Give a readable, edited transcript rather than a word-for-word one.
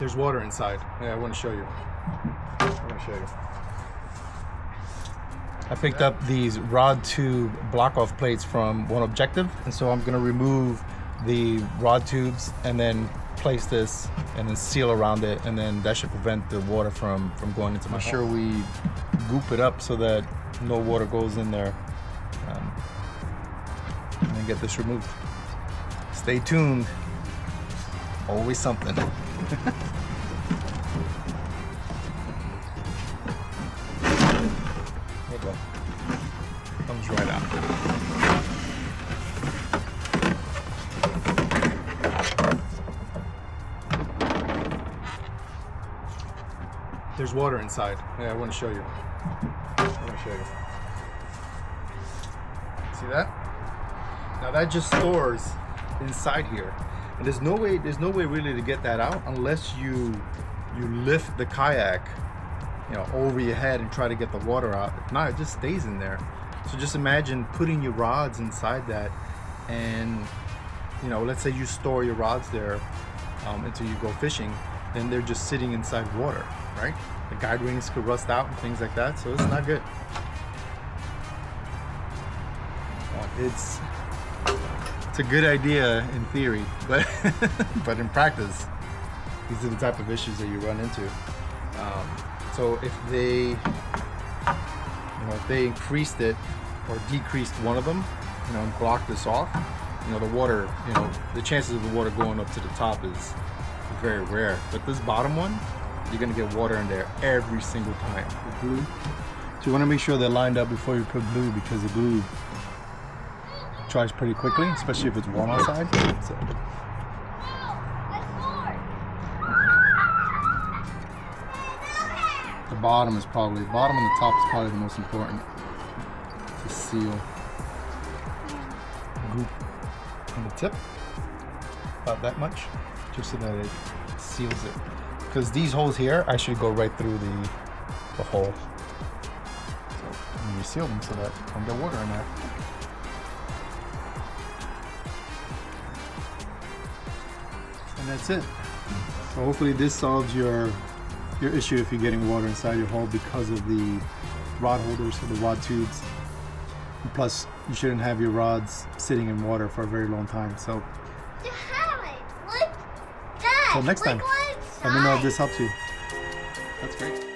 There's water inside. Yeah, I want to show you. I picked up these rod tube block off plates from One Objective, and so I'm gonna remove the rod tubes and then place this and then seal around it, and then that should prevent the water from going into my hole. Make sure we goop it up so that no water goes in there, and then get this removed. Stay tuned. Always something. There you go. Comes right out. There's water inside. Yeah, I want to show you. See that? Now that just stores inside here, and there's no way really to get that out unless you lift the kayak, over your head and try to get the water out. If not, it just stays in there. So just imagine putting your rods inside that, and let's say you store your rods there until you go fishing, then they're just sitting inside water, right? The guide rings could rust out and things like that, so it's not good. It's a good idea in theory, but but in practice, these are the type of issues that you run into. So if they increased it or decreased one of them, and blocked this off, the water, the chances of the water going up to the top is very rare. But this bottom one, you're gonna get water in there every single time. The glue. So you want to make sure they're lined up before you put glue, because the glue dries pretty quickly, especially if it's warm outside. So. The bottom and the top is probably the most important to seal. Goop on the tip, about that much, just so that it seals it. Because these holes here actually go right through the hole. So you seal them so that you don't get water in there. And that's it. So hopefully this solves your issue if you're getting water inside your hole because of the rod holders or the rod tubes. And plus, you shouldn't have your rods sitting in water for a very long time. So until next time, let me know if this helps you. That's great.